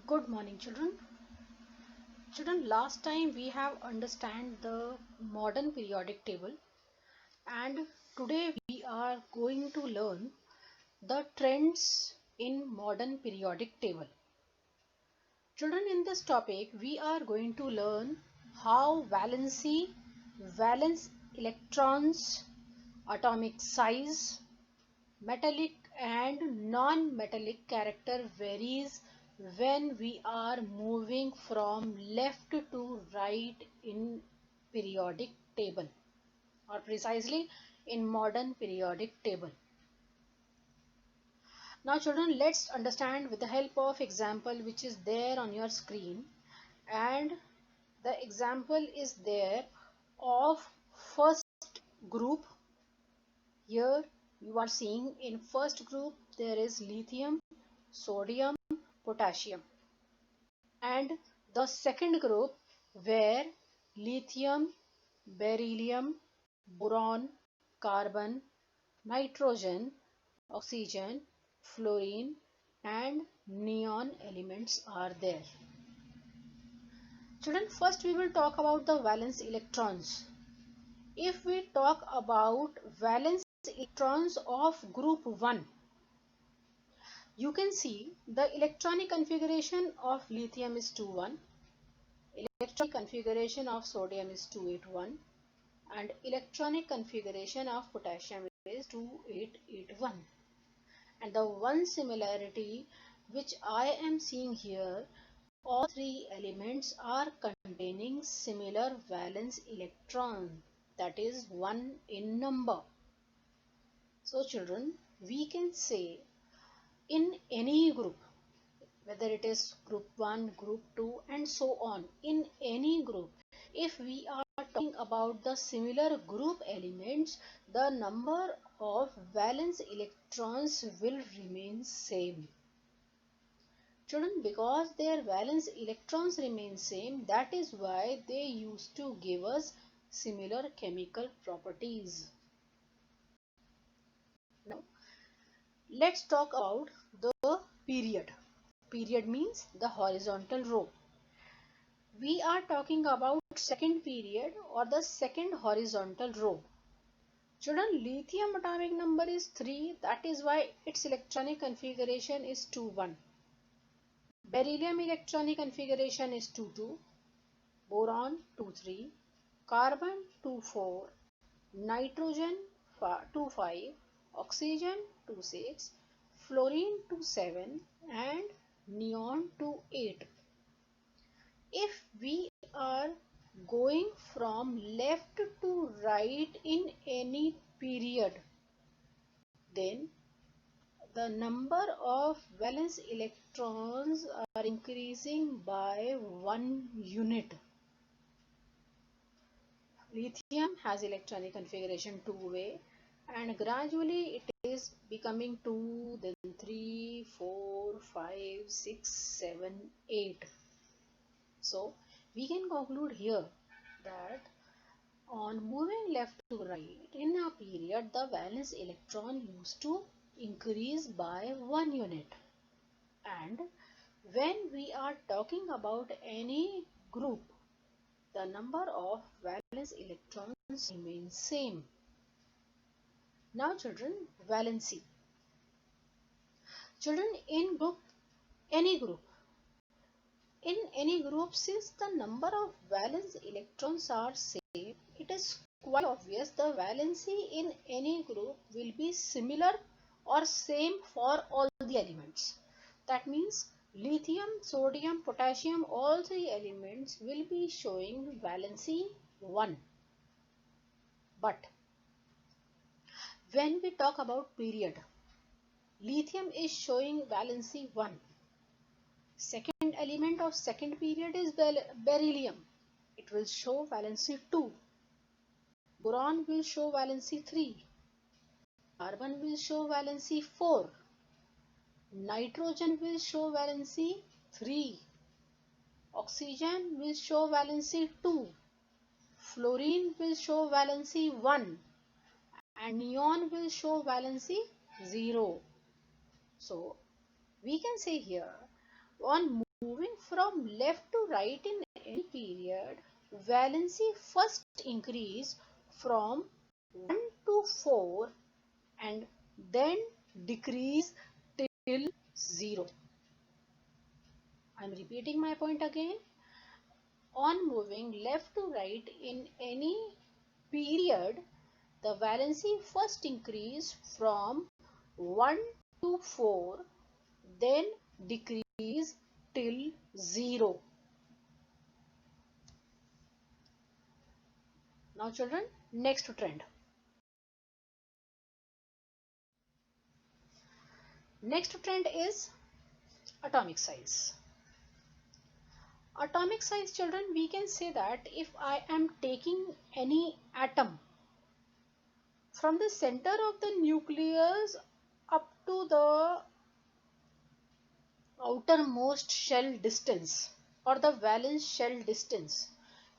Good morning, children. Children, last time we have understand the modern periodic table, and today we are going to learn the trends in modern periodic table. Children, in this topic we are going to learn how valency, valence electrons, atomic size, metallic and non-metallic character varies when we are moving from left to right in periodic table, or precisely in modern periodic table. Now children, let's understand with the help of example which is there on your screen, and the example is there of first group. Here you are seeing in first group there is lithium, sodium, potassium, and the second group where lithium, beryllium, boron, carbon, nitrogen, oxygen, fluorine and neon elements are there. Children, first we will talk about the valence electrons. If we talk about valence electrons of group 1, you can see the electronic configuration of lithium is 2,1, electronic configuration of sodium is 281, and electronic configuration of potassium is 2881. And the one similarity which I am seeing here, all three elements are containing similar valence electron, that is 1 in number. So children, we can say in any group, whether it is group 1, group 2 and so on, in any group, if we are talking about the similar group elements, the number of valence electrons will remain same. Children, because their valence electrons remain same, that is why they used to give us similar chemical properties. Now, let's talk about the period. Period means the horizontal row. We are talking about second period or the second horizontal row. Children, lithium atomic number is 3, that is why its electronic configuration is 2,1. Beryllium electronic configuration is 2,2, boron 2,3, carbon 2,4, nitrogen 2,5, oxygen 2,6, fluorine 2,7 and neon 2,8. If we are going from left to right in any period, then the number of valence electrons are increasing by 1 unit. Lithium has electronic configuration 2-way, and gradually it is becoming 2, then 3, 4, 5, 6, 7, 8. So we can conclude here that on moving left to right in a period, the valence electron used to increase by 1 unit. And when we are talking about any group, the number of valence electrons remains same. Now children, valency. Children, in any group, since the number of valence electrons are same, it is quite obvious the valency in any group will be similar or same for all the elements. That means lithium, sodium, potassium, all three elements will be showing valency 1. But when we talk about period, lithium is showing valency 1. Second element of second period is beryllium. It will show valency 2. Boron will show valency 3. Carbon will show valency 4. Nitrogen will show valency 3. Oxygen will show valency 2. Fluorine will show valency 1. And neon will show valency 0. So we can say here, on moving from left to right in any period, valency first increase from 1 to 4 and then decrease till 0. I am repeating my point again. On moving left to right in any period, the valency first increase from 1 to 4, then decrease till 0. Now children, next trend. Next trend is atomic size. Atomic size, children, we can say that if I am taking any atom from the center of the nucleus up to the outermost shell distance or the valence shell distance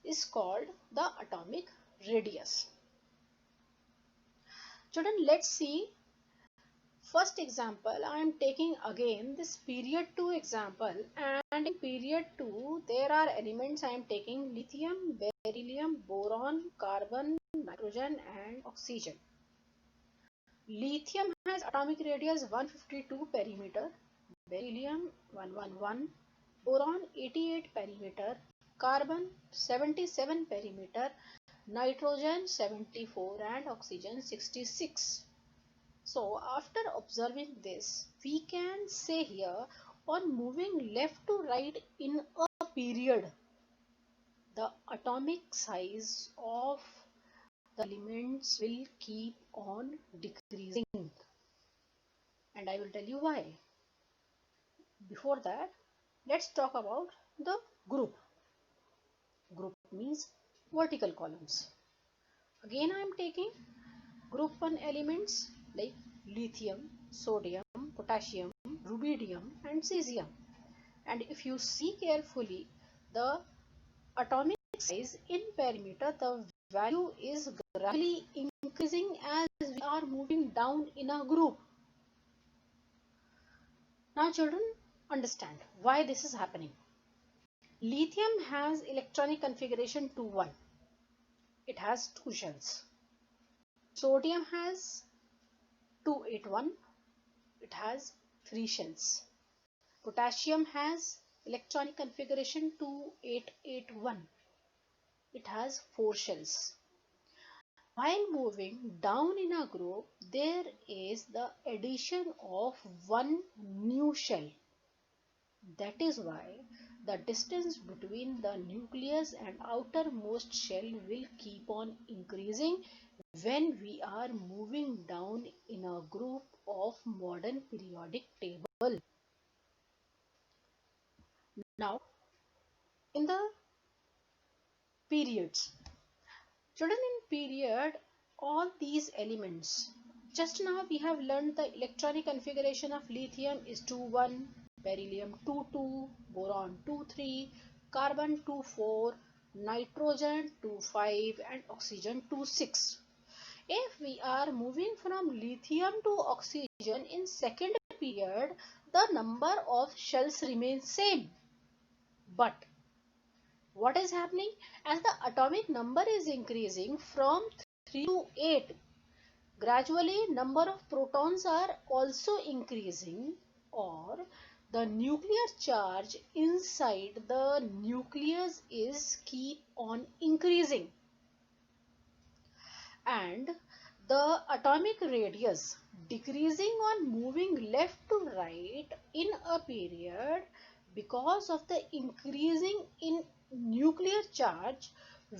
is called the atomic radius. Children, let's see. First example, I am taking again this period 2 example, and in period 2 there are elements I am taking lithium, beryllium, boron, carbon, nitrogen and oxygen. Lithium has atomic radius 152 perimeter, beryllium 111, boron 88 perimeter, carbon 77 perimeter, nitrogen 74 and oxygen 66. So after observing this, we can say here, on moving left to right in a period, the atomic size of the elements will keep on decreasing. And I will tell you why. Before that, let's talk about the group. Group means vertical columns. Again, I am taking group 1 elements like lithium, sodium, potassium, rubidium and cesium. And if you see carefully the atomic size in perimeter, the value is gradually increasing as we are moving down in a group. Now children, understand why this is happening. Lithium has electronic configuration 2-1. It has 2 shells. Sodium has 281. It has 3 shells. Potassium has electronic configuration 2881. It has 4 shells. While moving down in a group, there is the addition of 1 new shell. That is why the distance between the nucleus and outermost shell will keep on increasing when we are moving down in a group of modern periodic table. Now, in the periods, children, in period, all these elements, just now we have learned the electronic configuration of lithium is 2-1, beryllium 2-2, boron 2-3, carbon 2-4, nitrogen 2-5 and oxygen 2-6. If we are moving from lithium to oxygen in second period, the number of shells remains same. But what is happening? As the atomic number is increasing from 3 to 8, gradually number of protons are also increasing, or the nuclear charge inside the nucleus is keep on increasing. And the atomic radius decreasing on moving left to right in a period because of the increasing in nuclear charge,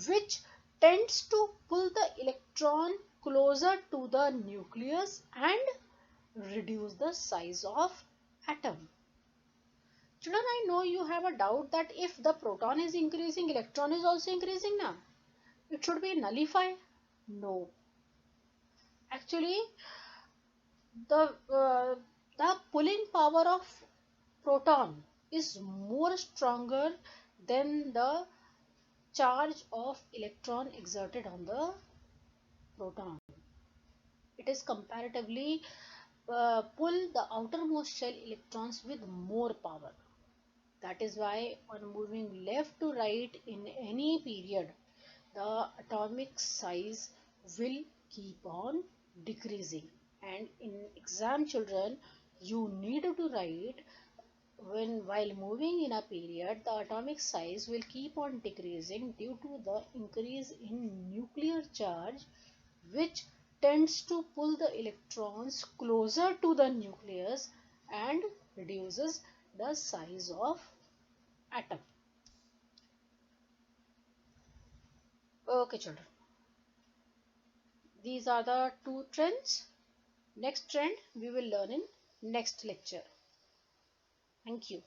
which tends to pull the electron closer to the nucleus and reduce the size of atom. Children, I know you have a doubt that if the proton is increasing, electron is also increasing now. It should be nullify. No. Actually, the pulling power of proton is more stronger than the charge of electron exerted on the proton. It is comparatively pull the outermost shell electrons with more power. That is why on moving left to right in any period, the atomic size will keep on decreasing. And in exam, children, you need to write, when while moving in a period, the atomic size will keep on decreasing due to the increase in nuclear charge, which tends to pull the electrons closer to the nucleus and reduces the size of atom. Okay, children. These are the two trends. Next trend we will learn in next lecture. Thank you.